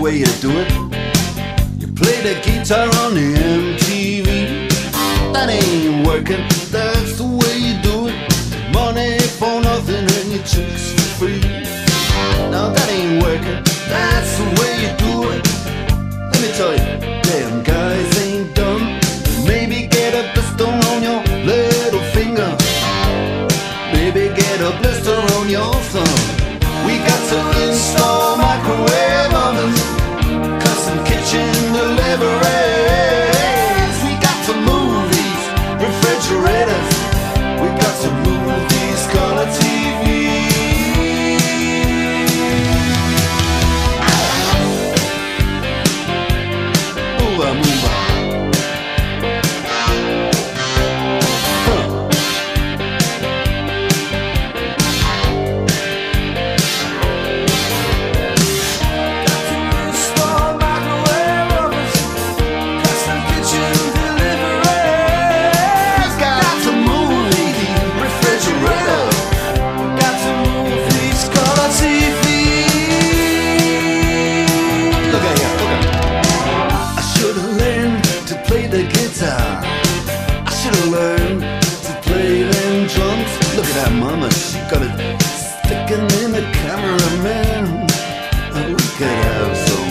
way you do it. You play the guitar on the MTV. That ain't working, that's the way you do it. Money for nothing and your chicks for free. Now that ain't working, that's the way you do it. Let me tell you, damn guys ain't dumb. Maybe get a blister on your little finger. Maybe get a blister on your thumb. We got to install microwave ovens, custom kitchen deliveries. We got to move these refrigerators. We got to move these color TVs. Move on, move on. I should've learned to play them drums. Look at that mama, she got it sticking in the cameraman. Oh, we could have some.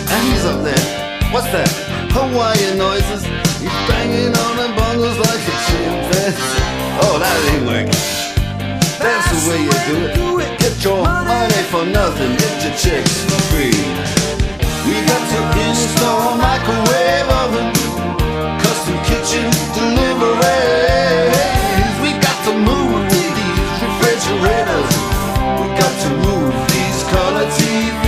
And he's up there. What's that? Hawaiian noises. He's banging on the bongos like a chimpanzee. Oh, that ain't working. That's the way you do it. Get your money for nothing, get your chicks for free. We got to install microwave oven, custom kitchen deliveries. We got to move these refrigerators. We got to move these color TVs.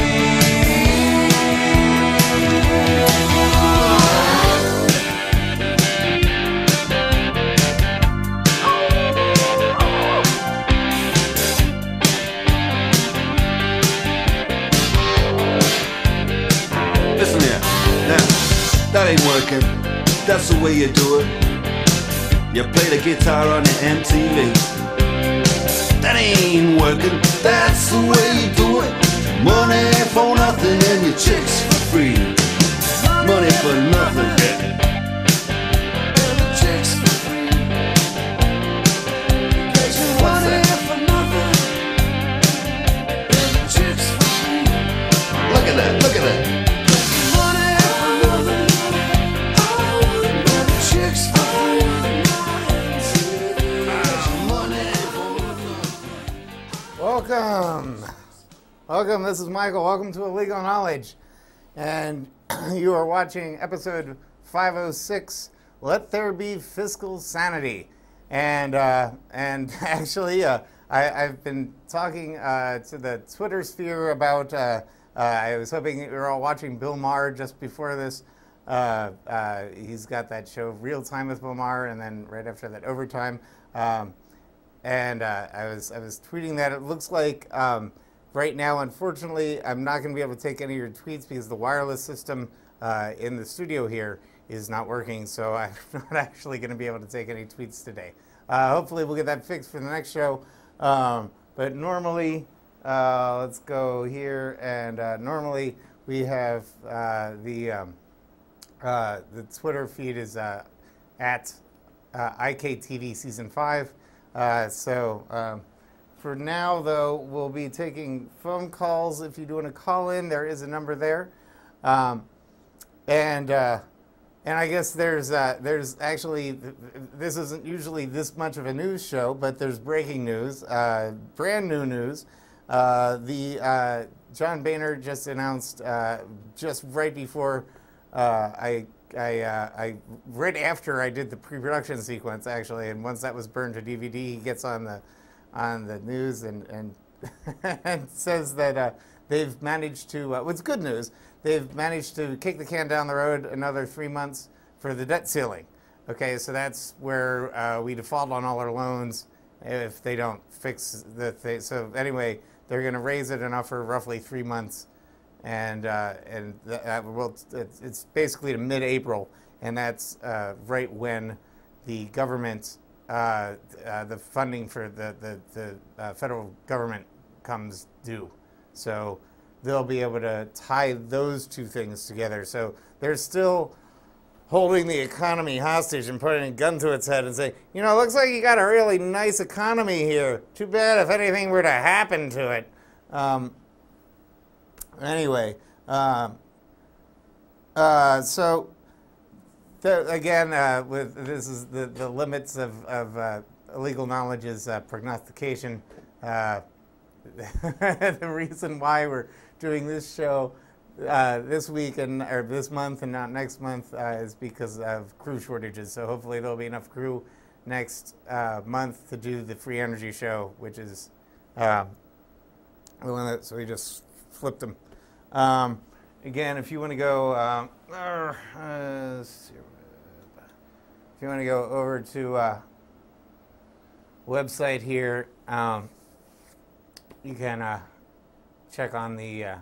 Listen here, now, that ain't working. That's the way you do it. You play the guitar on the MTV. That ain't working. That's the way you do it. Money for nothing and your chicks for free. Money for nothing. And your chicks for free. Get your money for nothing and your chicks for free. Look at that, look at that. Welcome, this is Michael. Welcome to Illegal Knowledge. And you are watching episode 506, Let There Be Fiscal Sanity. And actually, I've been talking to the Twitter sphere about, I was hoping you were all watching Bill Maher just before this. He's got that show Real Time with Bill Maher, and then right after that, Overtime. And I was tweeting that it looks like right now, unfortunately, I'm not going to be able to take any of your tweets because the wireless system in the studio here is not working. So I'm not actually going to be able to take any tweets today. Hopefully, we'll get that fixed for the next show. But normally, let's go here, and normally we have the Twitter feed is at IKTV Season 5. For now, though, we'll be taking phone calls. If you do want to call in, there is a number there. And I guess there's actually, this isn't usually this much of a news show, but there's breaking news, brand new news. John Boehner just announced, just right before right after I did the pre-production sequence, actually, and once that was burned to DVD, he gets on the news and and says that they've managed to, what's good news, they've managed to kick the can down the road another 3 months for the debt ceiling. Okay, so that's where we default on all our loans if they don't fix the thing. So anyway, they're going to raise it enough for roughly 3 months, and well, it's basically to mid-April, and that's right when the government, the funding for the federal government comes due. So they'll be able to tie those two things together. So they're still holding the economy hostage and putting a gun to its head and saying, you know, it looks like you got a really nice economy here. Too bad if anything were to happen to it. Anyway, so again, this is the limits of illegal knowledge is prognostication. The reason why we're doing this show this week or this month and not next month is because of crew shortages. So hopefully there'll be enough crew next month to do the free energy show, which is the one that, so we just flipped them. Again, if you want to go, if you want to go over to website here, you can check on the.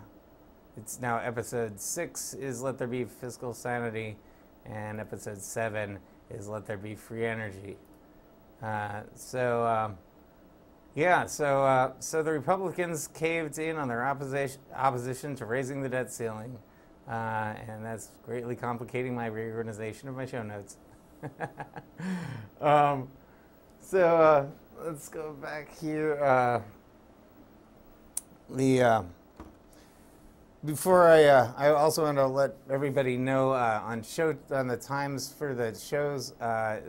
It's now episode 6 is Let There Be Fiscal Sanity, and episode 7 is Let There Be Free Energy. So the Republicans caved in on their opposition to raising the debt ceiling, and that's greatly complicating my reorganization of my show notes. Let's go back here. Before I also want to let everybody know on the times for the shows.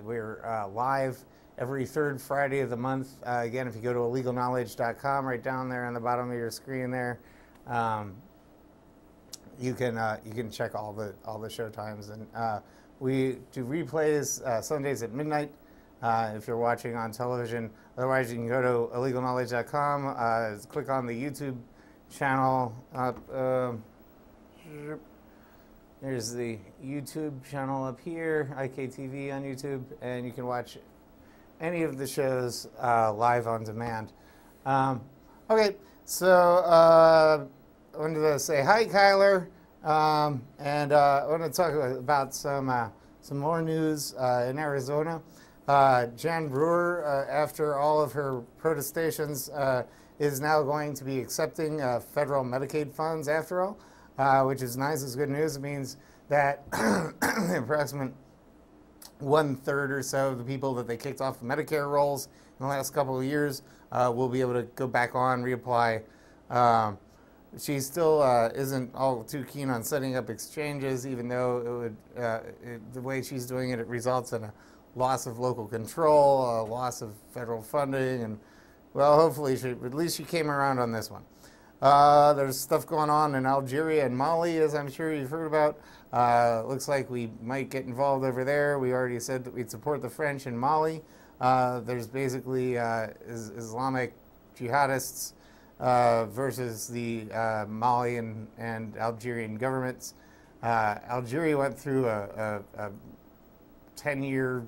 We're live every third Friday of the month. Again, if you go to illegalknowledge.com, right down there on the bottom of your screen there, you can check all the show times. And we do replays Sundays at midnight if you're watching on television. Otherwise, you can go to illegalknowledge.com, click on the YouTube channel up. There's the YouTube channel up here, IKTV on YouTube, and you can watch any of the shows live on demand. Okay, so I wanted to say hi, Kyler, and I want to talk about some more news in Arizona. Jan Brewer, after all of her protestations, is now going to be accepting federal Medicaid funds after all, which is nice. It's good news. It means that the approximate 1/3 or so of the people that they kicked off the Medicare rolls in the last couple of years will be able to go back on, reapply. She still isn't all too keen on setting up exchanges, even though it would, the way she's doing it, it results in a loss of local control, a loss of federal funding, and well, hopefully, at least she came around on this one. There's stuff going on in Algeria and Mali, as I'm sure you've heard about. Looks like we might get involved over there. We already said that we'd support the French in Mali. There's basically Islamic jihadists versus the Mali and Algerian governments. Algeria went through a 10-year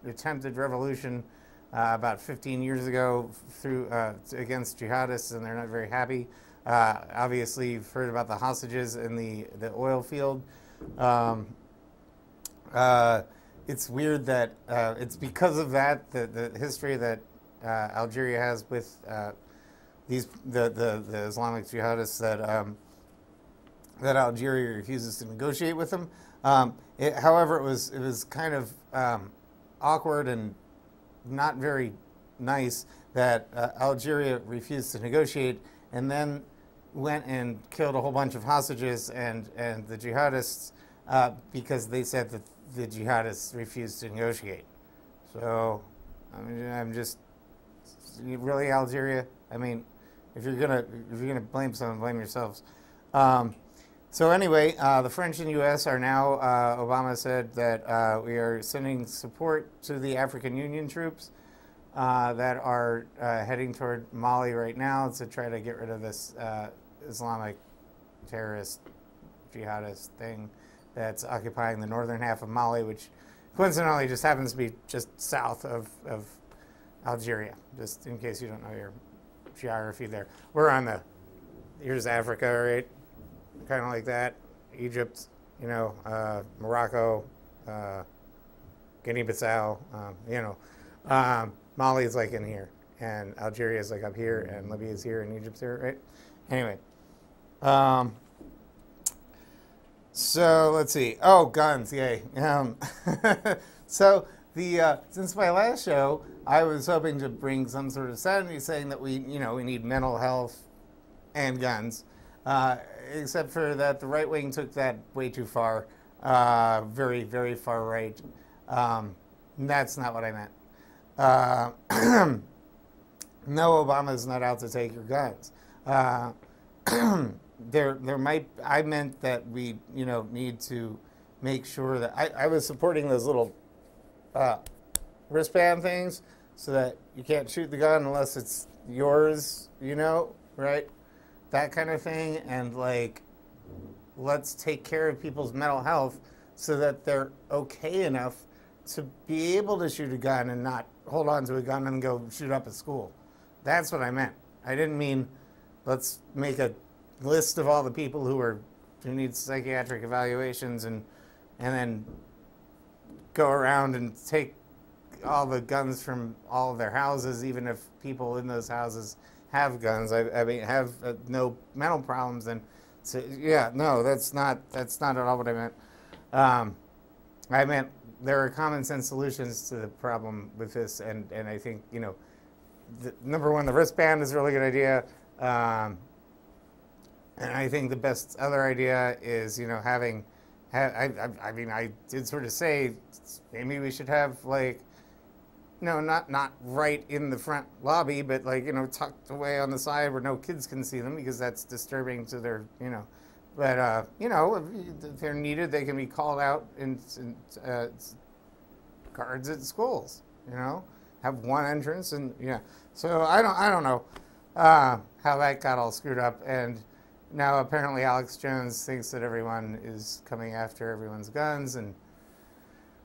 attempted revolution about 15 years ago against jihadists, and they're not very happy. Obviously, you've heard about the hostages in the oil field. It's weird that it's because of that, the history that Algeria has with the Islamic jihadists, that Algeria refuses to negotiate with them. However, it was kind of awkward and not very nice that Algeria refused to negotiate and then went and killed a whole bunch of hostages and the jihadists because they said that the jihadists refused to negotiate. So I'm just really, Algeria. I mean, if you're gonna blame someone, blame yourselves. So anyway, the French and U.S. are now, Obama said that we are sending support to the African Union troops that are heading toward Mali right now to try to get rid of this Islamic terrorist jihadist thing that's occupying the northern half of Mali, which coincidentally just happens to be just south of Algeria, just in case you don't know your geography there. We're on here's Africa, right? Kind of like that. Egypt, Morocco, Guinea-Bissau, Mali is like in here, and Algeria is like up here, and Libya is here, and Egypt's here, right? Anyway, Um, so let's see. Oh, guns, yay. So since my last show, I was hoping to bring some sort of sanity, saying that we need mental health and guns. Except for that, the right wing took that way too far. Very, very far right. That's not what I meant. No, Obama's not out to take your guns. There might. I meant that we, need to make sure that I was supporting those little wristband things, so that you can't shoot the gun unless it's yours. Right? That kind of thing, and let's take care of people's mental health so that they're okay enough to be able to shoot a gun and not hold on to a gun and go shoot up a school. That's what I meant. I didn't mean let's make a list of all the people who need psychiatric evaluations and then go around and take all the guns from all of their houses, even if people in those houses have guns. I mean, have no mental problems. And so, yeah, no, that's not at all what I meant. I meant there are common sense solutions to the problem with this, and I think number one, the wristband is a really good idea, and I think the best other idea is I mean, I did sort of say maybe we should have not right in the front lobby, but tucked away on the side where no kids can see them, because that's disturbing to their But if they're needed, they can be called out in guards at schools. Have one entrance, and So I don't know how that got all screwed up, and now apparently Alex Jones thinks that everyone is coming after everyone's guns, and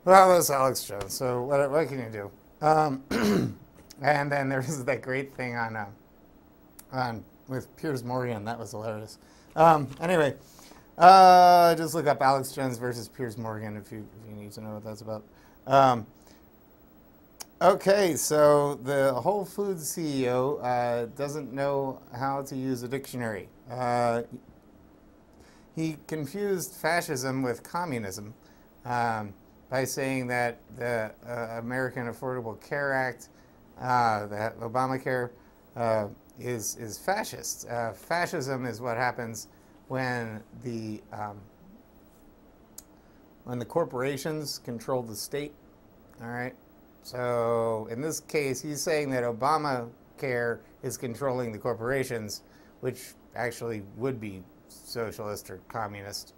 well, that's Alex Jones. So what can you do? And then there was that great thing on with Piers Morgan. That was hilarious. Anyway, just look up Alex Jones versus Piers Morgan if you need to know what that's about. Okay, so the Whole Foods CEO doesn't know how to use a dictionary. He confused fascism with communism by saying that the American Affordable Care Act, the Obamacare, is fascist. Fascism is what happens when the corporations control the state. All right. So in this case, he's saying that Obamacare is controlling the corporations, which actually would be socialist or communist.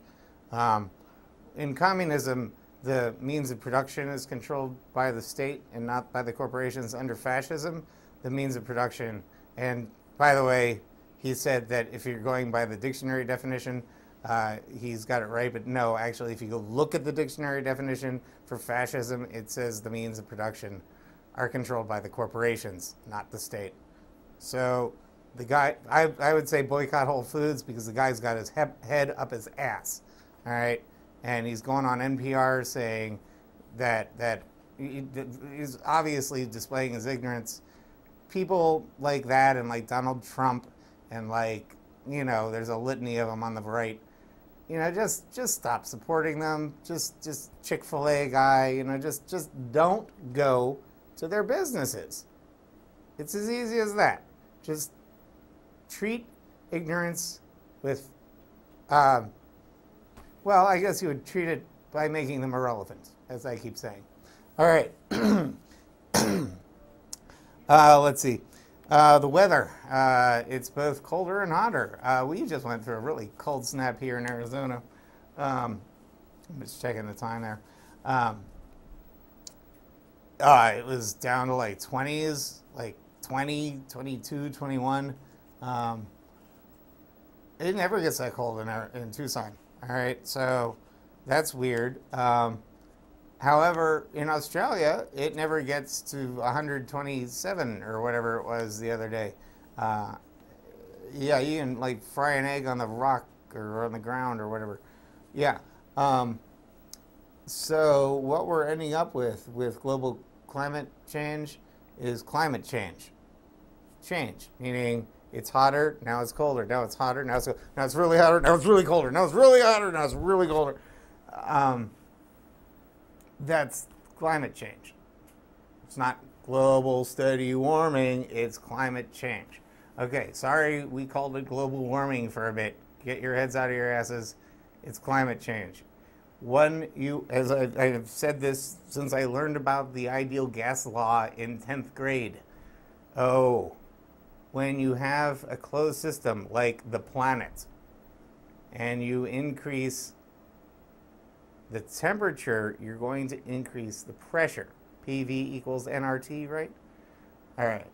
In communism, the means of production is controlled by the state and not by the corporations. Under fascism, the means of production, and by the way, he said that if you're going by the dictionary definition, he's got it right, but no, actually, if you go look at the dictionary definition for fascism, it says the means of production are controlled by the corporations, not the state. So the guy, I would say boycott Whole Foods, because the guy's got his head up his ass, all right? And he's going on NPR saying that he's obviously displaying his ignorance. People like that, and like Donald Trump, and there's a litany of them on the right. Just stop supporting them. Just Chick-fil-A guy. Just don't go to their businesses. It's as easy as that. Just treat ignorance with, well, I guess you would treat it by making them irrelevant, as I keep saying. All right. Let's see. The weather, it's both colder and hotter. We just went through a really cold snap here in Arizona. I'm just checking the time there. It was down to 20s, 20, 22, 21. It never gets that cold in Tucson. All right, so that's weird. However, in Australia, it never gets to 127 or whatever it was the other day. Yeah, you can fry an egg on the rock or on the ground or whatever. Yeah. So what we're ending up with global climate change is climate change. Change, meaning It's hotter, now it's colder. Now it's hotter, now it's really hotter, now it's really colder. Now it's really hotter, now it's really colder. That's climate change. It's not global steady warming, it's climate change. Okay, sorry we called it global warming for a bit. Get your heads out of your asses. It's climate change. As I have said this since I learned about the ideal gas law in 10th grade. Oh, when you have a closed system like the planet and you increase the temperature, you're going to increase the pressure. PV equals nRT, right? All right.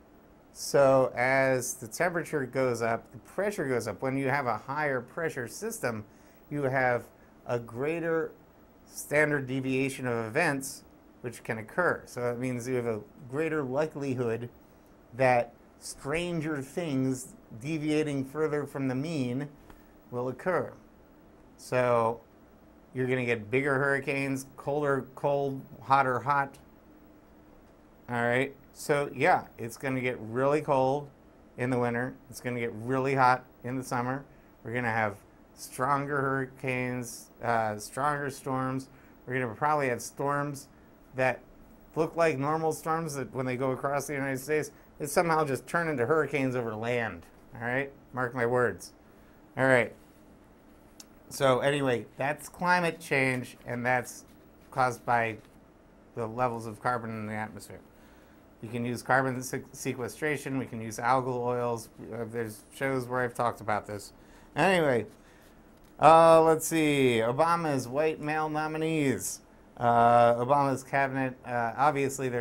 So as the temperature goes up, the pressure goes up. When you have a higher pressure system, you have a greater standard deviation of events which can occur. So that means you have a greater likelihood that stranger things deviating further from the mean will occur. So you're going to get bigger hurricanes, colder, cold, hotter, hot. All right. So yeah, it's going to get really cold in the winter. It's going to get really hot in the summer. We're going to have stronger hurricanes, stronger storms. We're going to probably have storms that look like normal storms that when they go across the United States, they somehow just turn into hurricanes over land. All right? Mark my words. All right. So anyway, that's climate change, and that's caused by the levels of carbon in the atmosphere. You can use carbon sequestration. We can use algal oils. There's shows where I've talked about this. Anyway, let's see. Obama's white male nominees. Obama's cabinet. Obviously,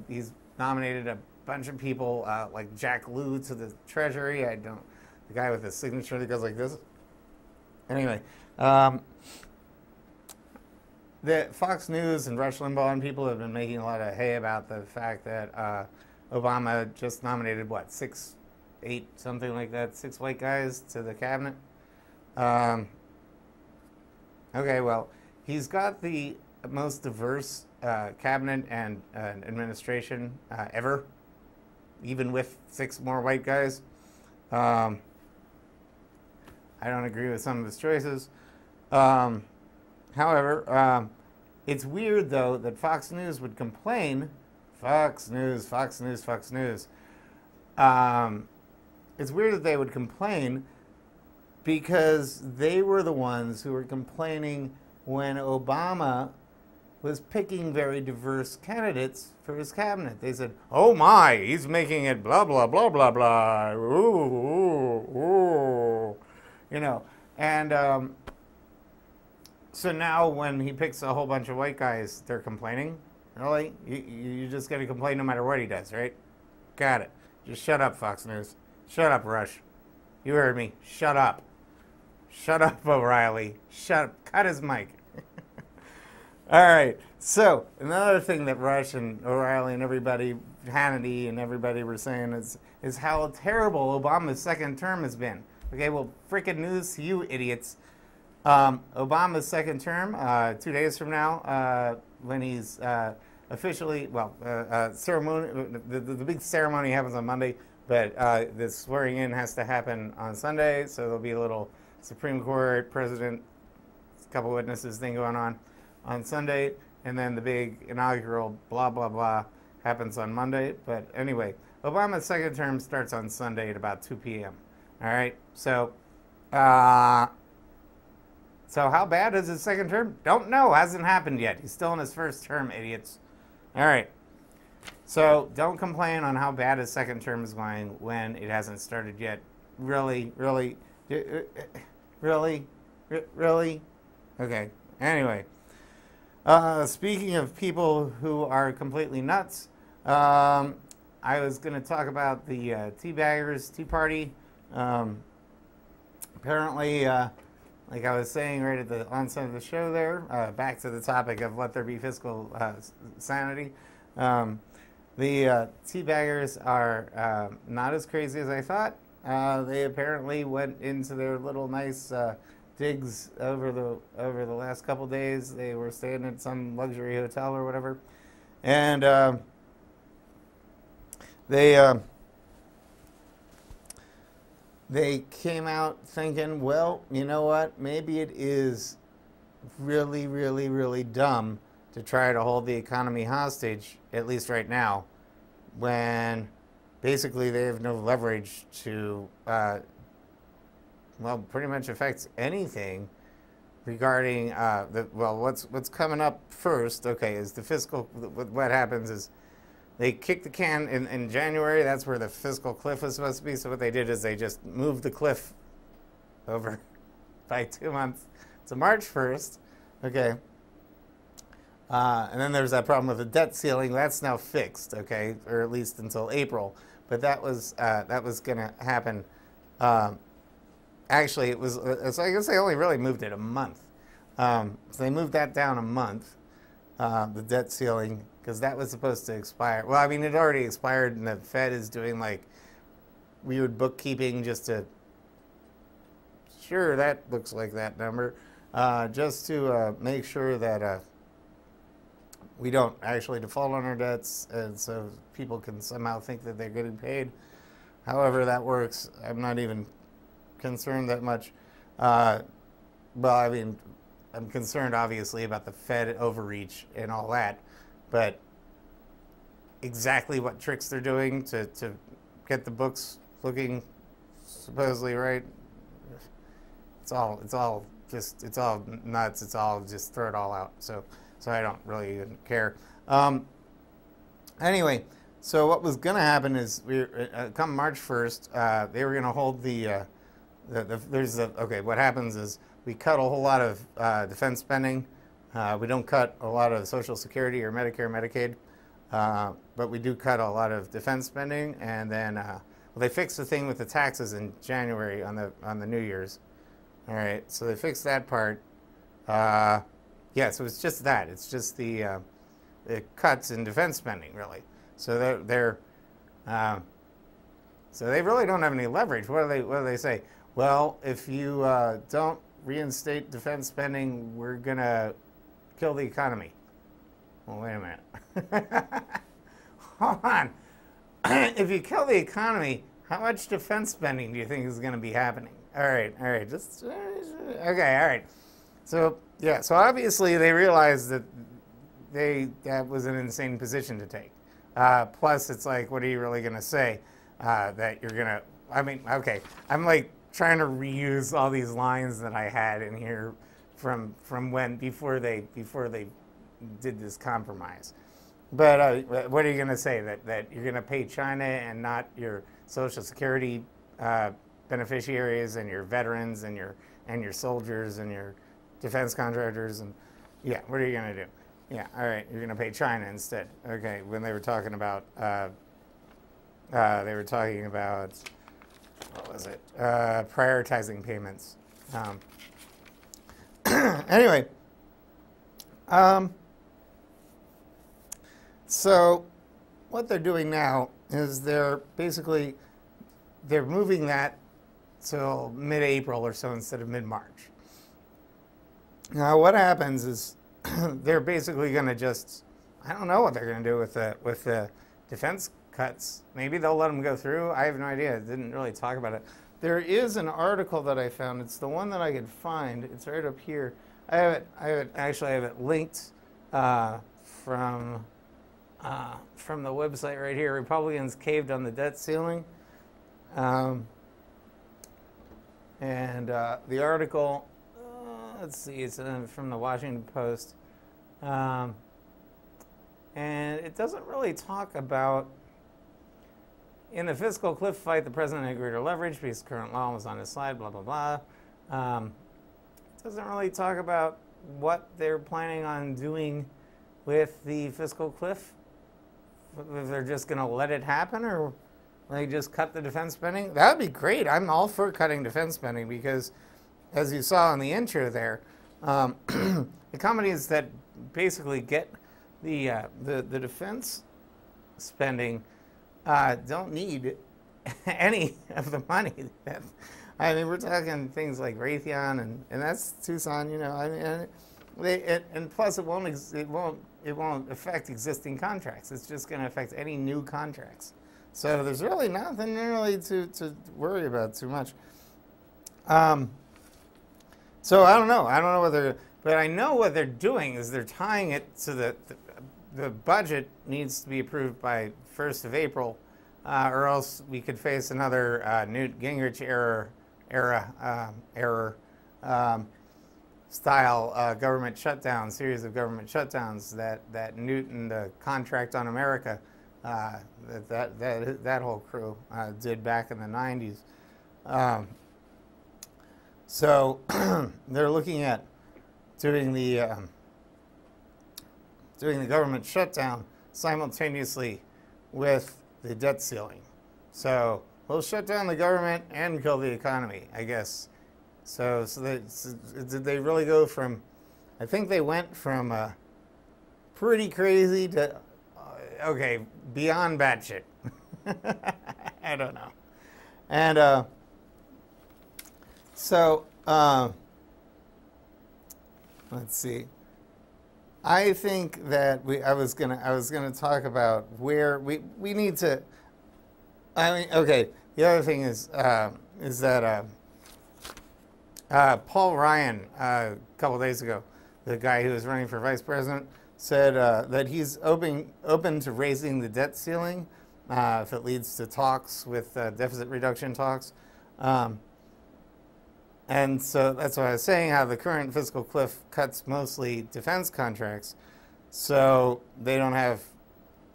he's nominated a bunch of people like Jack Lew to the Treasury. The guy with the signature that goes like this. Anyway, the Fox News and Rush Limbaugh and people have been making a lot of hay about the fact that Obama just nominated, what, 6, 8, something like that, 6 white guys to the cabinet. Okay, well, he's got the most diverse cabinet and administration ever, even with 6 more white guys. I don't agree with some of his choices. However, it's weird, though, that Fox News would complain. Fox News. It's weird that they would complain because they were the ones who were complaining when Obama was picking very diverse candidates for his cabinet. They said, oh my, he's making it blah, blah, blah, blah, blah. Ooh, ooh, ooh. You know, and so now when he picks a whole bunch of white guys, they're complaining? Really? You just got to complain no matter what he does, right? Got it. Just shut up, Fox News. Shut up, Rush. You heard me. Shut up. Shut up, O'Reilly. Shut up. Cut his mic. All right. So another thing that Rush and O'Reilly and everybody, Hannity and everybody were saying is how terrible Obama's second term has been. Okay, well, frickin' news to you idiots. Obama's second term, 2 days from now, when he's officially, well, ceremony, the big ceremony happens on Monday, but the swearing in has to happen on Sunday, so there'll be a little Supreme Court, President, a couple witnesses thing going on Sunday, and then the big inaugural blah, blah, blah happens on Monday. But anyway, Obama's second term starts on Sunday at about 2 p.m. All right, so how bad is his second term? Don't know. Hasn't happened yet. He's still in his first term, idiots. All right. So don't complain on how bad his second term is going when it hasn't started yet. Really? Okay. Anyway. Speaking of people who are completely nuts, I was going to talk about the Teabaggers Tea Party. Apparently, like I was saying right at the onset of the show there, back to the topic of let there be fiscal sanity. The Teabaggers are not as crazy as I thought. They apparently went into their little nice digs over the last couple days. They were staying at some luxury hotel or whatever, and they they came out thinking, well, you know what? Maybe it is really, really, really dumb to try to hold the economy hostage, at least right now, when basically they have no leverage to, well, pretty much affect anything regarding what's coming up first. Okay, is the fiscal. What happens is they kick the can in January. That's where the fiscal cliff was supposed to be. So what they did is they just moved the cliff over by 2 months to March 1st. Okay. And then there's that problem with the debt ceiling. That's now fixed, okay, or at least until April. But that was going to happen. Actually, it was. So I guess they only really moved it a month. So they moved that down a month, the debt ceiling, because that was supposed to expire. Well, I mean, it already expired, and the Fed is doing like weird bookkeeping just to. Sure, that looks like that number, just to make sure that. We don't actually default on our debts, and so people can somehow think that they're getting paid. However that works, I'm not even concerned that much. Well, I mean, I'm concerned obviously about the Fed overreach and all that, but exactly what tricks they're doing to get the books looking supposedly right, it's all nuts. It's all just throw it all out. So I don't really even care. Anyway, so what was going to happen is come March 1st, they were going to hold what happens is we cut a whole lot of defense spending. We don't cut a lot of Social Security or Medicare, Medicaid, but we do cut a lot of defense spending. And then they fixed the thing with the taxes in January on the New Year's. All right, so they fixed that part. Yeah, so it's just that. It's just the cuts in defense spending, really. So so they really don't have any leverage. What do they say? Well, if you don't reinstate defense spending, we're gonna kill the economy. Well, wait a minute. Hold on. If you kill the economy, how much defense spending do you think is going to be happening? All right. Just okay. All right. So yeah. So obviously they realized that that was an insane position to take. Plus, it's like, what are you really going to say? That you're gonna? I mean, okay. I'm like trying to reuse all these lines that I had in here from before they did this compromise. But what are you going to say? That you're going to pay China and not your Social Security beneficiaries and your veterans and your soldiers and your defense contractors and yeah, what are you going to do? Yeah, all right, you're going to pay China instead. Okay, when they were talking about what was it? Prioritizing payments. Anyway. So what they're doing now is they're moving that till mid-April or so instead of mid-March. Now what happens is they're basically going to just, I don't know what they're going to do with the defense cuts. Maybe they'll let them go through. I have no idea. It didn't really talk about it. There is an article that I found. It's the one that I could find. It's right up here. I have it linked from the website right here. Republicans caved on the debt ceiling. And the article, let's see, it's from the Washington Post. And it doesn't really talk about, in the fiscal cliff fight, the president had greater leverage because current law was on his side, blah, blah, blah. It doesn't really talk about what they're planning on doing with the fiscal cliff. If they're just going to let it happen or they just cut the defense spending. That would be great. I'm all for cutting defense spending because, as you saw in the intro there, the companies that basically get the defense spending don't need any of the money. I mean, we're talking things like Raytheon, and that's Tucson, you know. I mean, and plus it won't affect existing contracts. It's just going to affect any new contracts. So there's really nothing really to worry about too much. So I don't know. I don't know whether, but I know what they're doing is they're tying it so that the budget needs to be approved by 1st of April, or else we could face another Newt Gingrich style government shutdown, series of government shutdowns that Newt and the Contract on America, that whole crew did back in the 90s. So they're looking at doing the government shutdown simultaneously with the debt ceiling. So we'll shut down the government and kill the economy, I guess. So did they really go from? I think they went from pretty crazy to okay, beyond batshit. I don't know. And so let's see. I think that I was gonna talk about where we need to. I mean, okay. The other thing is that Paul Ryan a couple days ago, the guy who was running for vice president, said that he's open to raising the debt ceiling if it leads to talks with deficit reduction talks. And so that's what I was saying, how the current fiscal cliff cuts mostly defense contracts, so they don't have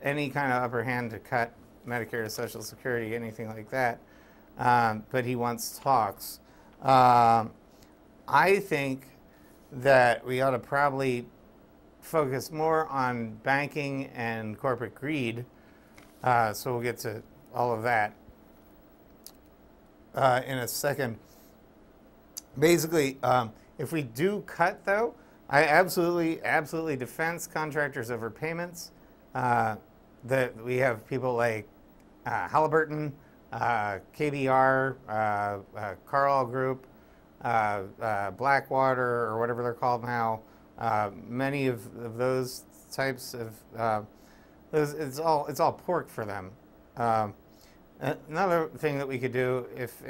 any kind of upper hand to cut Medicare, Social Security, anything like that. But he wants talks. I think that we ought to probably focus more on banking and corporate greed. So we'll get to all of that in a second. Basically, if we do cut, though, I absolutely defense contractors over payments. That we have people like Halliburton, KBR, Carlyle Group, Blackwater, or whatever they're called now. Many of those types of it's all pork for them. Another thing that we could do, if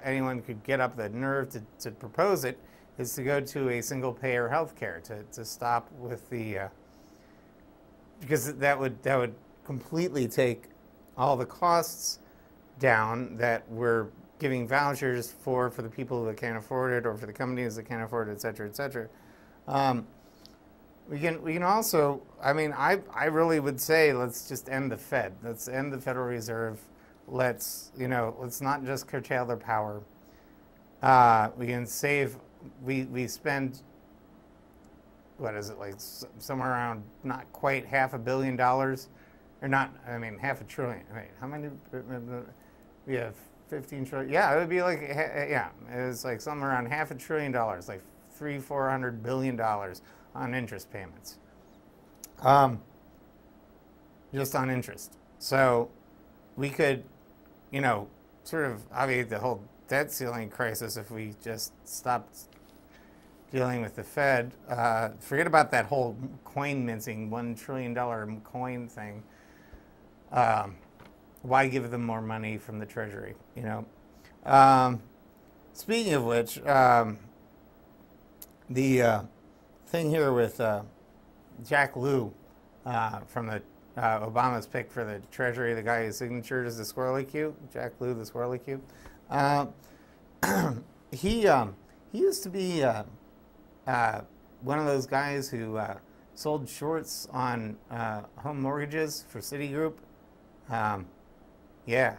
anyone could get up the nerve to propose it, is to go to a single-payer health care to stop with the because that would completely take all the costs down that we're giving vouchers for the people that can't afford it, or for the companies that can't afford it, et cetera, et cetera. We can also, I mean, I really would say let's just end the Fed. Let's end the Federal Reserve. Let's not just curtail their power. We can save. We spend, what is it, like somewhere around not quite $500 million, or not? I mean, $500 billion. Wait, how many? We have 15 trillion. Yeah, it would be like it's like somewhere around $500 billion, like $400 billion on interest payments. Just on interest. So we could, sort of obviate the whole debt ceiling crisis if we just stopped dealing with the Fed. Forget about that whole coin minting, $1 trillion coin thing. Why give them more money from the Treasury? Speaking of which, the thing here with Jack Lew from the Obama's pick for the Treasury, the guy whose signature is the squirrely cute, Jack Lew, the squirrely cute. He used to be one of those guys who sold shorts on home mortgages for Citigroup. Yeah,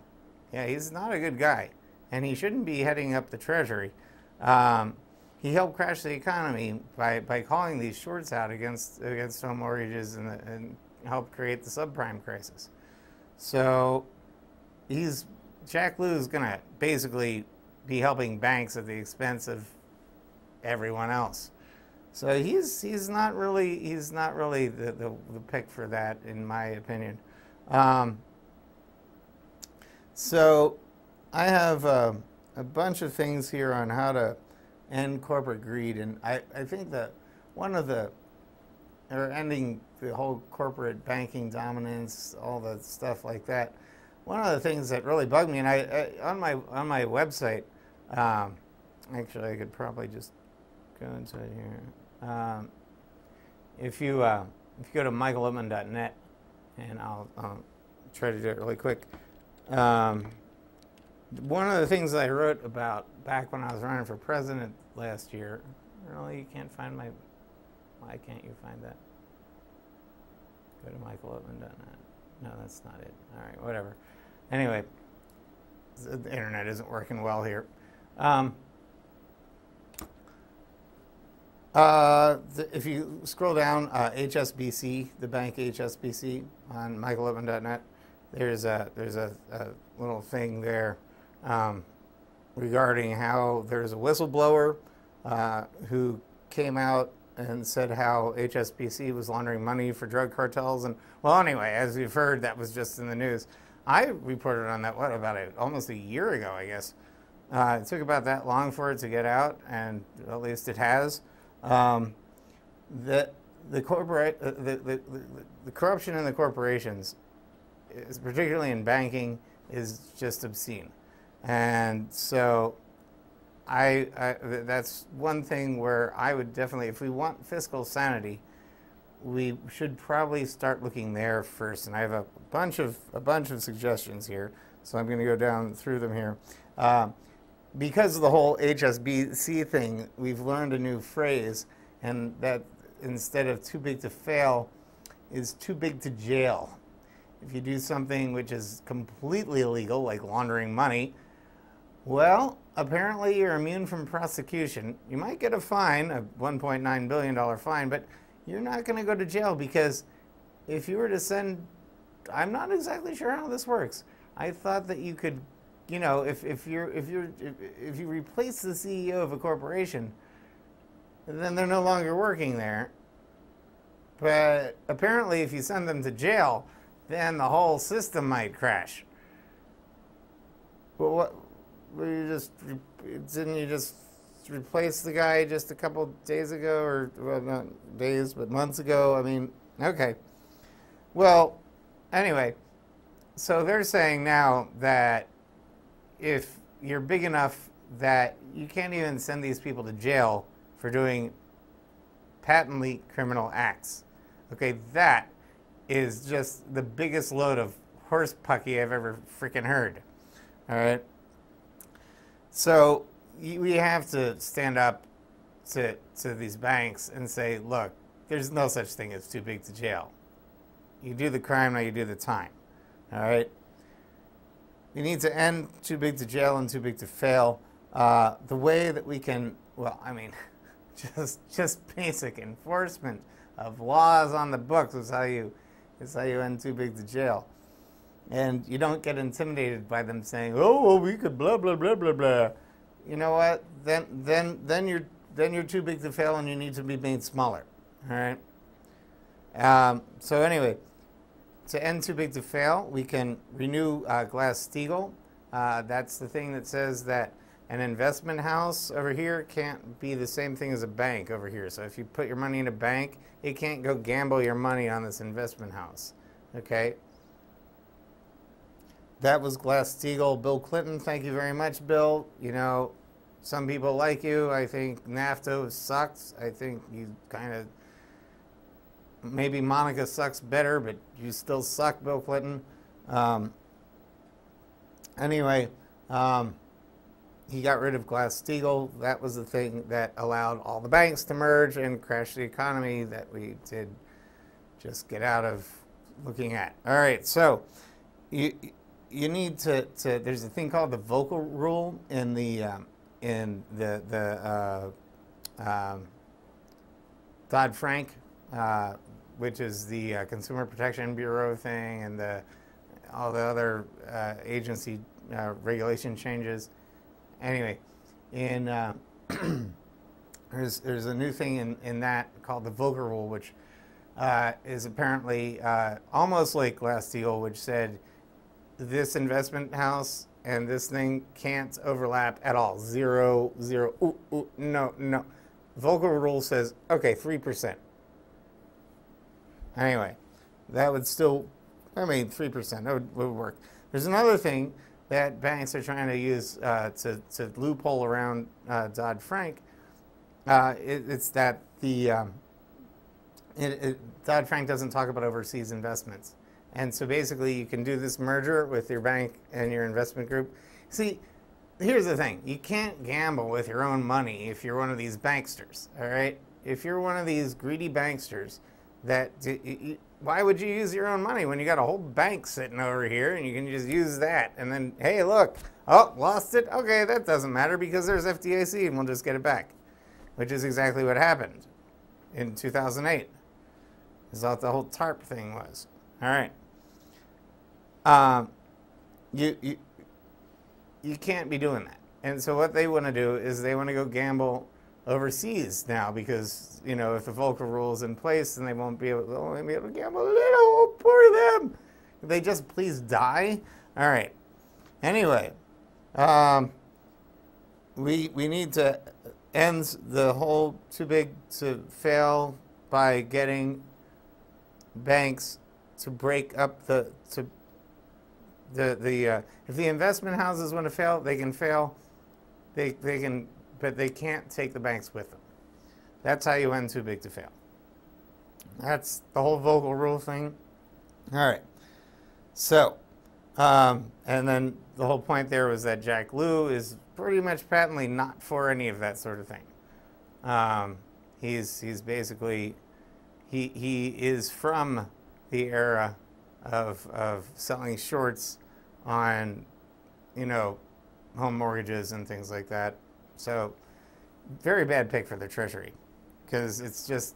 he's not a good guy, and he shouldn't be heading up the Treasury. He helped crash the economy by calling these shorts out against home mortgages and helped create the subprime crisis. So Jack Lew is going to basically be helping banks at the expense of everyone else. So he's not really the pick for that, in my opinion. So I have a bunch of things here on how to end corporate greed, and I think that ending the whole corporate banking dominance, all the stuff like that. one of the things that really bugged me, and on my website, actually I could probably just go inside here. If you go to michaellittman.net, and I'll try to do it really quick. One of the things I wrote about back when I was running for president last year. Really, you can't find my. Why can't you find that? Go to michaellittman.net. No, that's not it. All right, whatever. Anyway, the internet isn't working well here. If you scroll down, HSBC, the bank HSBC on michaellittman.net, there's a little thing there regarding how there's a whistleblower who came out and said how HSBC was laundering money for drug cartels. And well, anyway, as we've heard, that was just in the news. I reported on that, almost a year ago, I guess. It took about that long for it to get out, and at least it has. The corruption in the corporations, particularly in banking, is just obscene. And so that's one thing where I would definitely, if we want fiscal sanity, we should probably start looking there first. And I have a bunch of suggestions here, so I'm going to go down through them here. Because of the whole HSBC thing, we've learned a new phrase, and that instead of too big to fail is too big to jail. If you do something which is completely illegal, like laundering money, well, apparently you're immune from prosecution. You might get a fine, a $1.9 billion fine, but you're not going to go to jail, because if you were to send, I'm not exactly sure how this works. I thought that you could, you know, if you replace the CEO of a corporation, then they're no longer working there. But apparently, if you send them to jail, then the whole system might crash. Well, didn't you just replace the guy just a couple days ago, or well, not days, but months ago? I mean, okay. Well, anyway, so they're saying now that if you're big enough that you can't even send these people to jail for doing patently criminal acts. Okay, that is just the biggest load of horse pucky I've ever freaking heard. All right. So we have to stand up to these banks and say, look, there's no such thing as too big to jail. You do the crime, now you do the time. All right. We need to end too big to jail and too big to fail. The way that we can, well, I mean, just basic enforcement of laws on the books is how you end too big to jail. And you don't get intimidated by them saying, oh, well, we could blah blah blah blah blah. You know what? Then you're too big to fail, and you need to be made smaller. All right. So anyway, to end too big to fail, we can renew Glass-Steagall. That's the thing that says that an investment house over here can't be the same thing as a bank over here. So if you put your money in a bank, it can't go gamble your money on this investment house. Okay? That was Glass-Steagall. Bill Clinton, thank you very much, Bill. You know, some people like you. I think NAFTA sucks. I think you kind of, maybe Monica sucks better, but you still suck, Bill Clinton. Anyway, he got rid of Glass-Steagall. That was the thing that allowed all the banks to merge and crash the economy that we did just get out of looking at. All right, so you need to there's a thing called the Volcker Rule in the Dodd-Frank, which is the Consumer Protection Bureau thing, and all the other agency regulation changes. Anyway, there's a new thing in that called the Volcker Rule, which is apparently almost like Glass-Steagall, which said this investment house and this thing can't overlap at all. Zero. No. Volcker Rule says, okay, 3%. Anyway, that would still, I mean, 3%, that would work. There's another thing that banks are trying to use to loophole around Dodd-Frank. It's that Dodd-Frank doesn't talk about overseas investments. And so basically you can do this merger with your bank and your investment group. See, here's the thing. You can't gamble with your own money if you're one of these banksters, all right? If you're one of these greedy banksters, why would you use your own money when you got a whole bank sitting over here and you can just use that? And then, hey, look, oh, lost it? Okay, that doesn't matter because there's FDIC and we'll just get it back, which is exactly what happened in 2008. Is what the whole TARP thing was. All right. You can't be doing that. And so what they want to do is they want to go gamble overseas now because, you know, if the Volcker rule is in place, then they'll only be able to gamble a little. Oh, poor them. If they just please die. All right. Anyway, we need to end the whole too big to fail by getting banks to break up if the investment houses want to fail, they can fail. They can, but they can't take the banks with them. That's how you end too big to fail. That's the whole Volcker rule thing. All right. So, and then the whole point there was that Jack Lew is pretty much patently not for any of that sort of thing. He's basically he is from the era of selling shorts on, you know, home mortgages and things like that. So very bad pick for the Treasury because it's just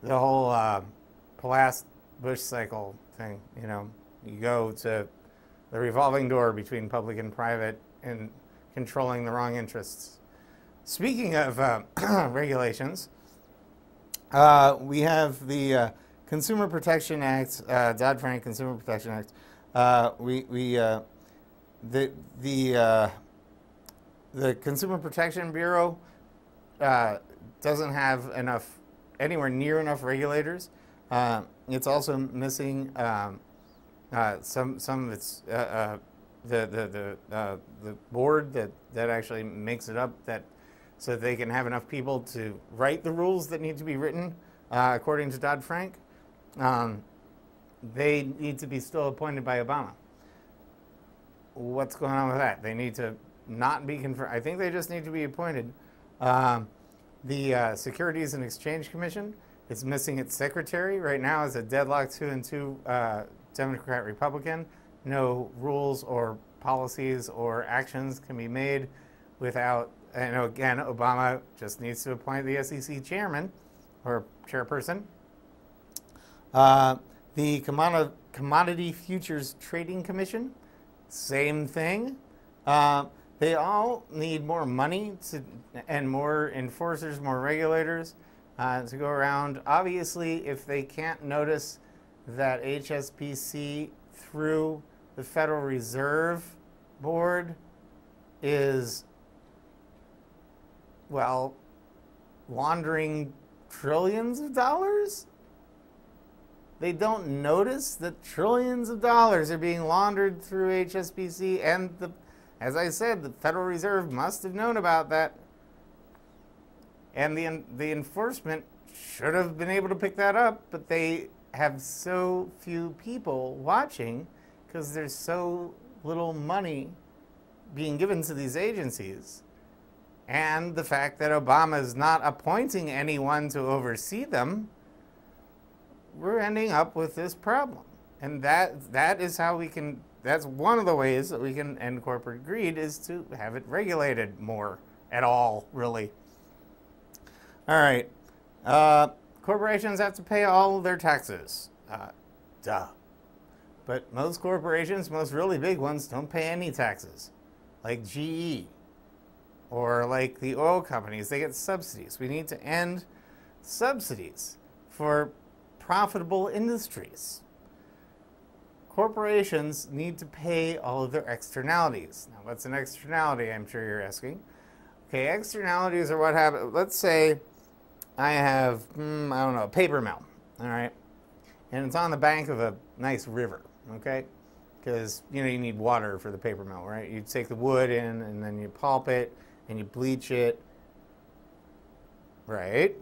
the whole Palast-Bush cycle thing. You know, you go to the revolving door between public and private and controlling the wrong interests. Speaking of regulations, we have the Consumer Protection Act, Dodd-Frank Consumer Protection Act. The Consumer Protection Bureau doesn't have anywhere near enough regulators. It's also missing some of its the board that actually makes it up so that they can have enough people to write the rules that need to be written according to Dodd-Frank. They need to be still appointed by Obama. What's going on with that? They need to not be confirmed. I think they just need to be appointed. The Securities and Exchange Commission is missing its secretary. Right now it's a deadlock 2-2 Democrat-Republican. No rules or policies or actions can be made without, and again, Obama just needs to appoint the SEC chairman or chairperson. The Commodity Futures Trading Commission, same thing. They all need more money and more enforcers, more regulators to go around. Obviously, if they can't notice that HSBC through the Federal Reserve Board is, well, laundering trillions of dollars, they don't notice that trillions of dollars are being laundered through HSBC, and as I said, the Federal Reserve must have known about that, and the enforcement should have been able to pick that up, but they have so few people watching because there's so little money being given to these agencies, and the fact that Obama is not appointing anyone to oversee them, we're ending up with this problem. And that is how we can, that's one of the ways that we can end corporate greed, is to have it regulated more at all, really. All right. Corporations have to pay all of their taxes. Duh. But most corporations, most really big ones, don't pay any taxes. Like GE or like the oil companies, they get subsidies. We need to end subsidies for profitable industries. Corporations need to pay all of their externalities. Now, what's an externality, I'm sure you're asking? Okay, externalities are what happen. Let's say I have, I don't know, a paper mill, all right? and it's on the bank of a nice river, okay? Because, you know, you need water for the paper mill, right? You take the wood in, and then you pulp it, and you bleach it, right?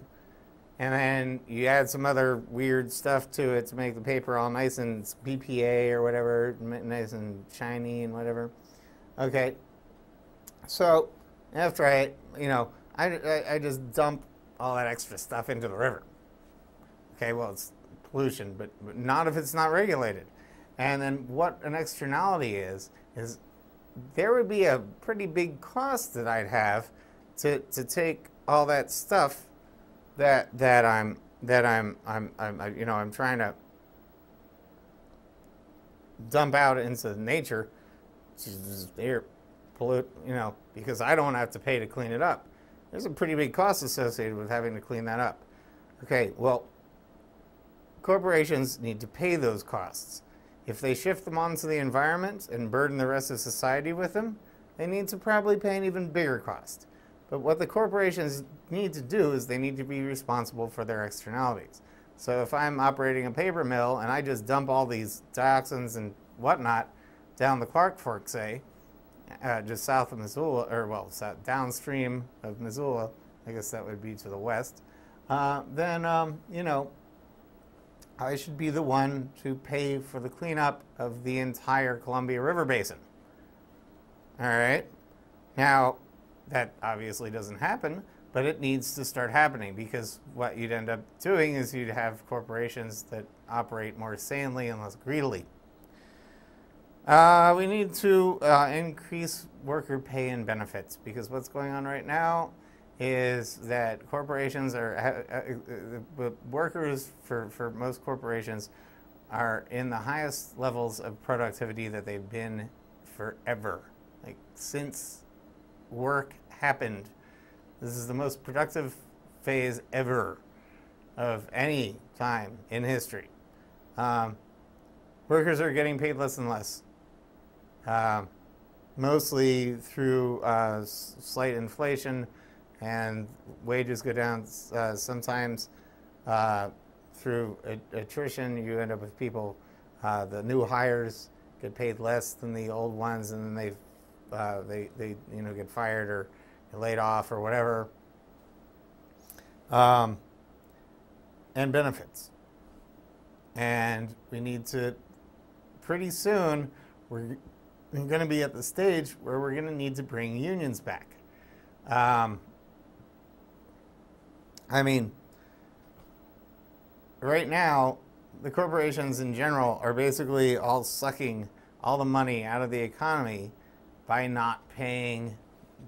And then you add some other weird stuff to it to make the paper all nice and BPA or whatever, nice and shiny and whatever. Okay, so after I just dump all that extra stuff into the river. Okay, well, it's pollution, but not if it's not regulated. And then what an externality is there would be a pretty big cost that I'd have to take all that stuff that I'm trying to dump out into nature, just air pollute, because I don't have to pay to clean it up. There's a pretty big cost associated with having to clean that up. Okay, well, corporations need to pay those costs. If they shift them onto the environment and burden the rest of society with them, they need to probably pay an even bigger cost. But what the corporations need to do is they need to be responsible for their externalities. So if I'm operating a paper mill and I just dump all these dioxins and whatnot down the Clark Fork, say, just south of Missoula, or well, downstream of Missoula, I guess that would be to the west, then I should be the one to pay for the cleanup of the entire Columbia River Basin. All right? Now, that obviously doesn't happen, but it needs to start happening, because what you'd end up doing is you'd have corporations that operate more sanely and less greedily. We need to increase worker pay and benefits, because what's going on right now is that corporations workers for most corporations are in the highest levels of productivity that they've been forever. Like, since work happened, this is the most productive phase ever of any time in history. Workers are getting paid less and less, mostly through slight inflation, and wages go down sometimes through attrition. You end up with people, the new hires get paid less than the old ones, and then they get fired or laid off or whatever. And benefits. And we need to, pretty soon, we're going to be at the stage where we're going to need to bring unions back. Right now, the corporations in general are basically all sucking all the money out of the economy by not paying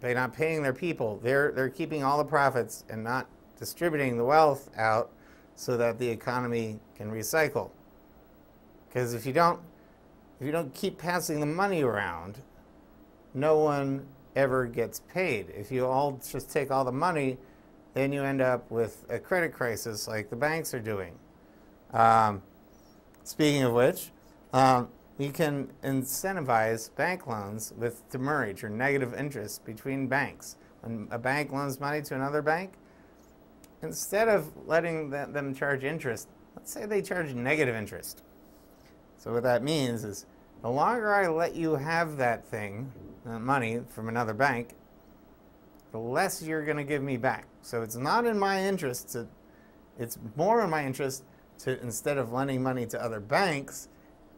their people. They're keeping all the profits and not distributing the wealth out so that the economy can recycle. Because if you don't keep passing the money around, no one ever gets paid. If you all just take all the money, then you end up with a credit crisis like the banks are doing. Speaking of which, we can incentivize bank loans with demurrage, or negative interest, between banks. When a bank loans money to another bank, instead of letting them charge interest, let's say they charge negative interest. So what that means is, the longer I let you have that thing, money from another bank, the less you're going to give me back. So it's not in my interest it's more in my interest to, instead of lending money to other banks,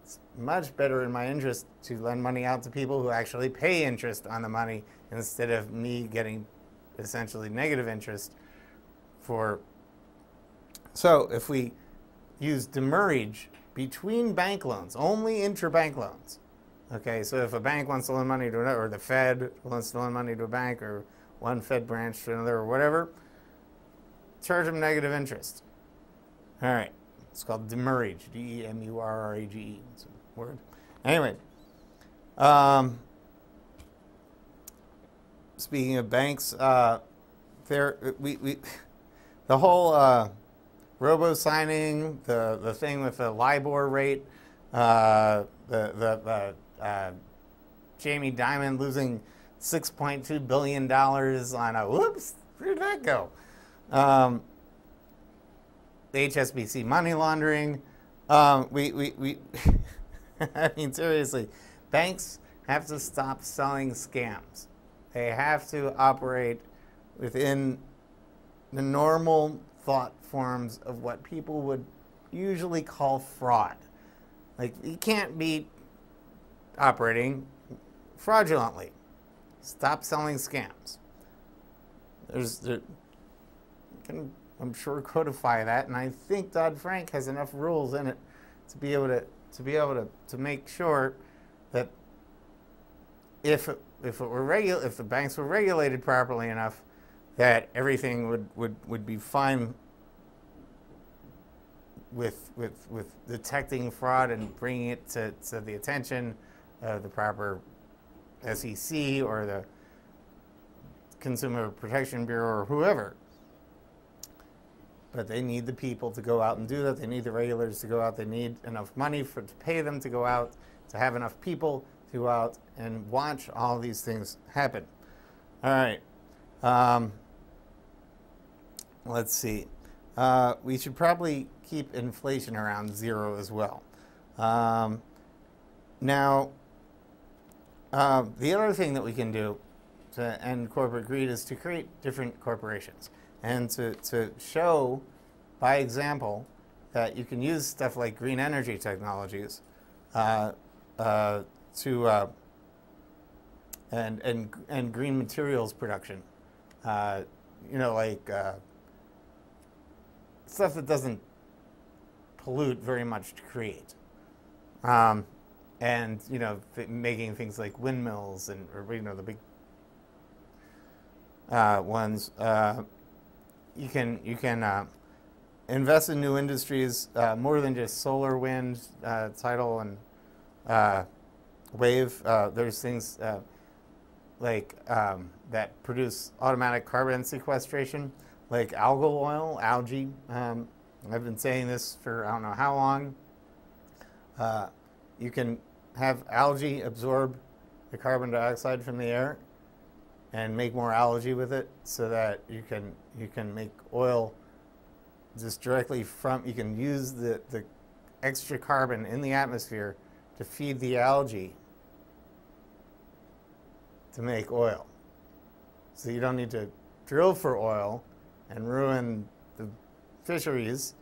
it's much better in my interest to lend money out to people who actually pay interest on the money, instead of me getting essentially negative interest for. So if we use demurrage between bank loans, only interbank loans. Okay, so if a bank wants to loan money to another, or the Fed wants to loan money to a bank, or one Fed branch to another, or whatever, charge them negative interest. All right, it's called demurrage, D-E-M-U-R-R-A-G-E. It's a word. Anyway, speaking of banks, the whole robo-signing, the thing with the LIBOR rate, Jamie Dimon losing $6.2 billion on a, whoops, where'd that go? The HSBC money laundering, We I mean, seriously, banks have to stop selling scams. They have to operate within the normal thought forms of what people would usually call fraud. Like, you can't be operating fraudulently. Stop selling scams. I'm sure codify that, and I think Dodd-Frank has enough rules in it to be able to make sure that if the banks were regulated properly enough, that everything would be fine with detecting fraud and bringing it to the attention of the proper SEC or the Consumer Protection Bureau or whoever. But they need the people to go out and do that. They need the regulators to go out. They need enough money to pay them to go out, to have enough people to go out and watch all these things happen. All right. Let's see. We should probably keep inflation around 0 as well. Now, the other thing that we can do to end corporate greed is to create different corporations and to show by example that you can use stuff like green energy technologies and green materials production. You know, like stuff that doesn't pollute very much to create. And, you know, making things like windmills and, or, you know, the big ones. You can invest in new industries, more than just solar, wind, tidal, and wave. There's things like that produce automatic carbon sequestration, like algal oil, algae. I've been saying this for I don't know how long. You can have algae absorb the carbon dioxide from the air and make more algae with it, so that you can make oil just directly from. You can use the extra carbon in the atmosphere to feed the algae to make oil. So you don't need to drill for oil and ruin the fisheries.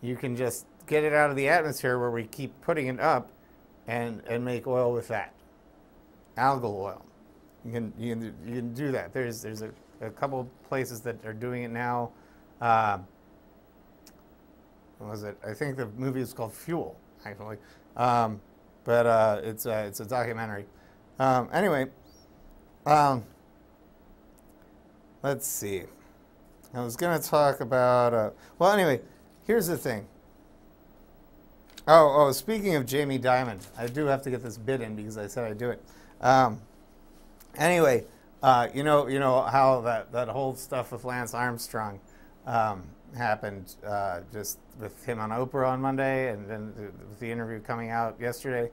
You can just get it out of the atmosphere where we keep putting it up and make oil with that. Algal oil. You can do that. There's a couple places that are doing it now. What was it? I think the movie is called Fuel, actually. But it's a documentary. Anyway, let's see. I was going to talk about. Well, anyway, here's the thing. Oh, speaking of Jamie Dimon, I do have to get this bit in because I said I'd do it. Anyway, you know how that whole stuff with Lance Armstrong happened, just with him on Oprah on Monday, and then with the interview coming out yesterday.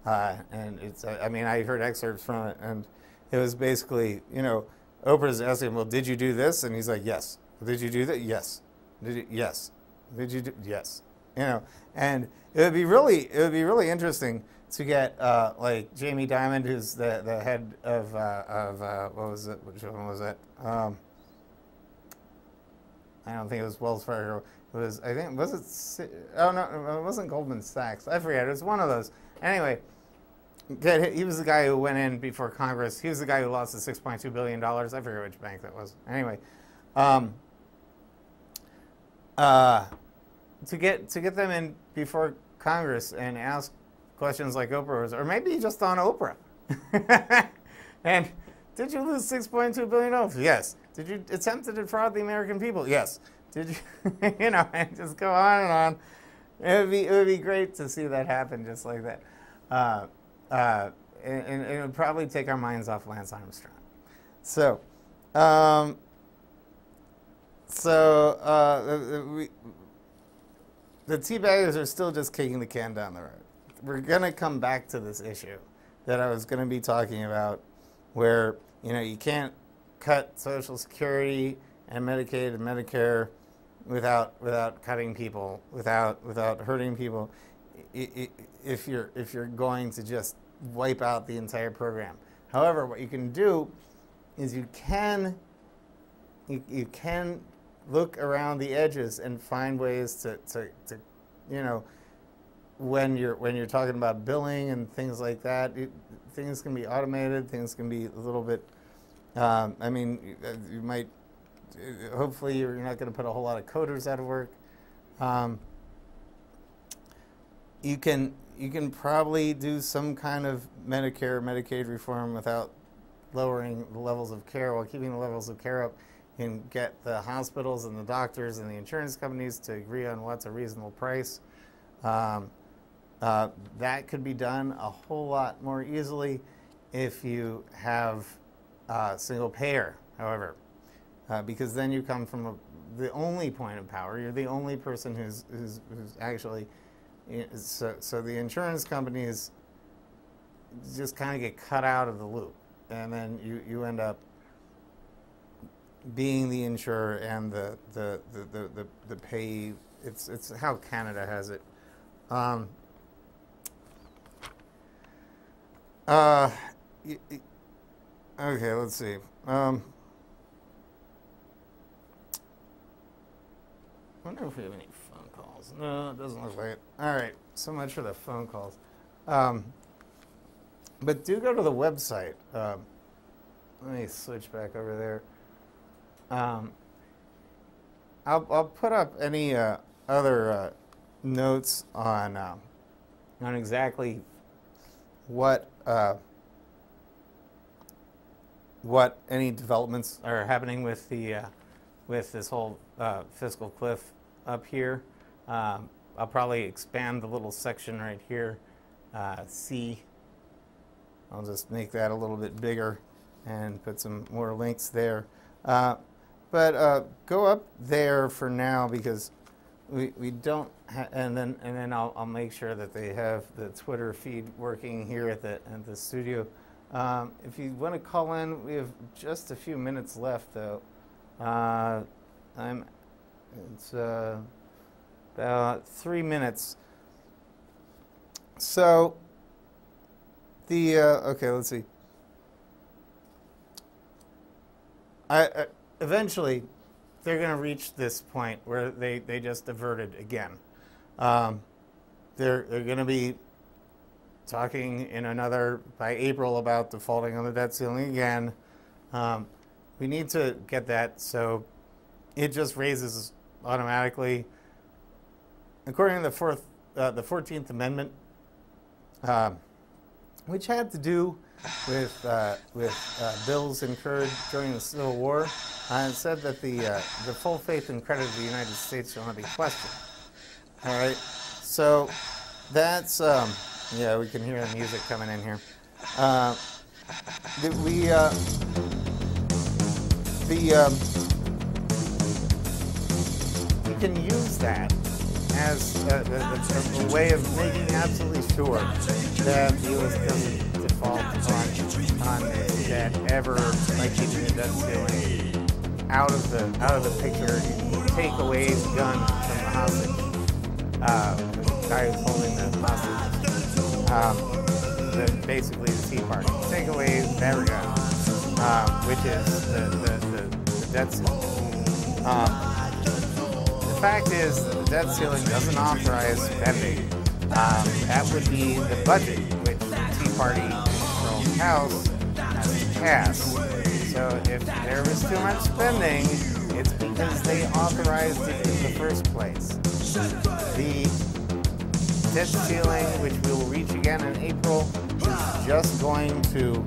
And it's, I mean, I heard excerpts from it, and it was basically, you know, Oprah's asking him, well, did you do this? And he's like, yes. Did you do that? Yes. Did you? Yes. Did you do? Yes. You know, and it would be really interesting to get like Jamie Dimon, who's the head of what was it? Which one was it? I don't think it was Wells Fargo. It was, I think, was it? Oh no, it wasn't Goldman Sachs. I forget. It was one of those. Anyway, he was the guy who went in before Congress. He was the guy who lost the $6.2 billion. I forget which bank that was. Anyway, to get them in before Congress and ask questions like Oprah was, or maybe just on Oprah. And did you lose $6.2 billion? Yes. Did you attempt to defraud the American people? Yes. Did you, you know, and just go on and on. It would be great to see that happen just like that. And it would probably take our minds off Lance Armstrong. So, the teabaggers are still just kicking the can down the road. We're going to come back to this issue that I was going to be talking about, where, you know, you can't cut Social Security and Medicaid and Medicare without cutting people, without hurting people, if you're going to just wipe out the entire program. However, what you can do is you can look around the edges and find ways to you know, when you're talking about billing and things like that, things can be automated. Things can be a little bit. I mean, you might. Hopefully, you're not going to put a whole lot of coders out of work. You can probably do some kind of Medicare, Medicaid reform without lowering the levels of care while keeping the levels of care up. You can get the hospitals and the doctors and the insurance companies to agree on what's a reasonable price. That could be done a whole lot more easily if you have single payer, however, because then you come from the only point of power. You're the only person who's actually, so the insurance companies just kind of get cut out of the loop, and then you end up being the insurer and the payee. It's how Canada has it. Okay, let's see. I wonder if we have any phone calls. No, it doesn't look like it. All right, so much for the phone calls. But do go to the website. Let me switch back over there. I'll put up any other notes on exactly what any developments are happening with the with this whole fiscal cliff up here. I'll probably expand the little section right here. C. I'll just make that a little bit bigger and put some more links there. But go up there for now because we don't. And then I'll make sure that they have the Twitter feed working here at the studio. If you want to call in, we have just a few minutes left, though. It's about 3 minutes. So the okay, let's see. Eventually, they're going to reach this point where they just diverted again. They're going to be talking in by April about defaulting on the debt ceiling again. We need to get that so it just raises automatically. According to the 14th Amendment, which had to do with bills incurred during the Civil War, it said that the full faith and credit of the United States shall not be questioned. All right, so that's yeah, we can hear the music coming in here. We can use that as a way of making absolutely sure that the U.S. doesn't default on debt ever, by keeping the debt ceiling out of the picture. You take away the gun from the hostage, the guy who's holding the hostage, basically the Tea Party. Take away their gun, which is the debt ceiling. The fact is that the debt ceiling doesn't authorize spending. That would be the budget, which the Tea Party in their own house has to pass. So if there was too much spending, it's because they authorized it in the first place. The debt ceiling, which we will reach again in April, is just going to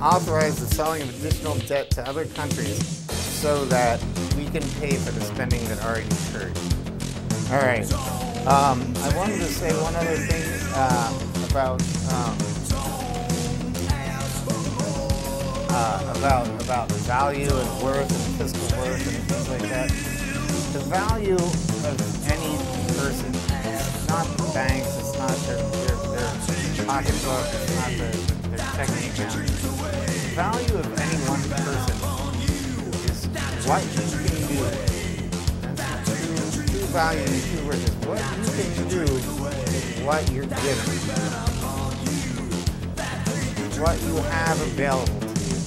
authorize the selling of additional debt to other countries so that we can pay for the spending that already occurred. All right. I wanted to say one other thing about value and worth and fiscal worth and things like that. The value of any person is not the banks, it's not their pocketbook, it's not their checking account. The value of any one person is what you can do value in two words is what you can do with what you're given. What you have available to you.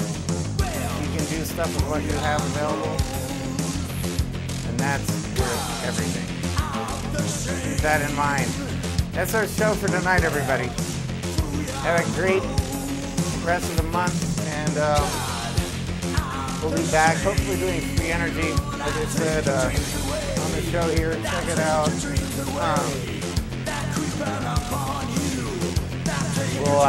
You can do stuff with what you have available, and that's worth everything. Keep that in mind. That's our show for tonight, everybody. Have a great rest of the month, and we'll be back, hopefully doing free energy, like I said, on the show here. Check it out. We'll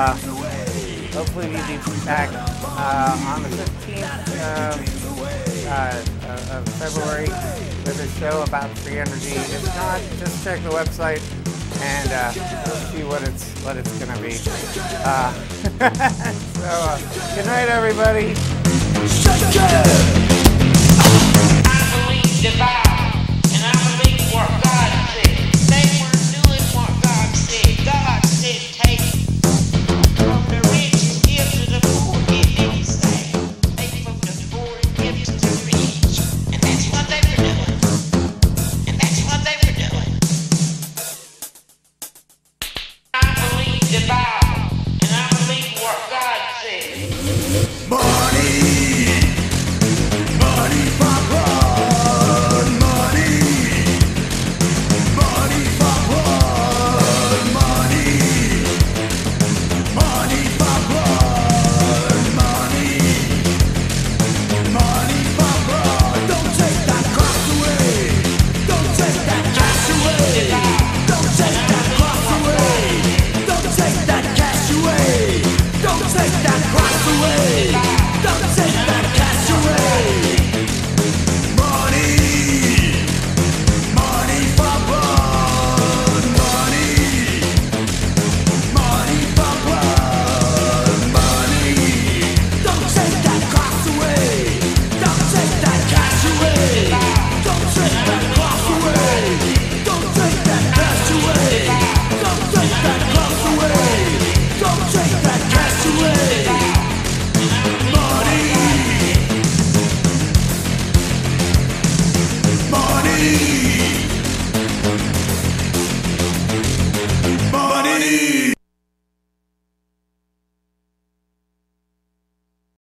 hopefully we'll be back on the 15th of February with a show about free energy. If not, just check the website and we'll see what it's gonna be. So good night, everybody. I believe divine, and I believe what God said. They were doing what God said. God said, take from the rich and give to the poor. It didn't say take from the poor and give to the rich. And that's what they were doing. And that's what they were doing. I believe divine, and I believe what God said. Money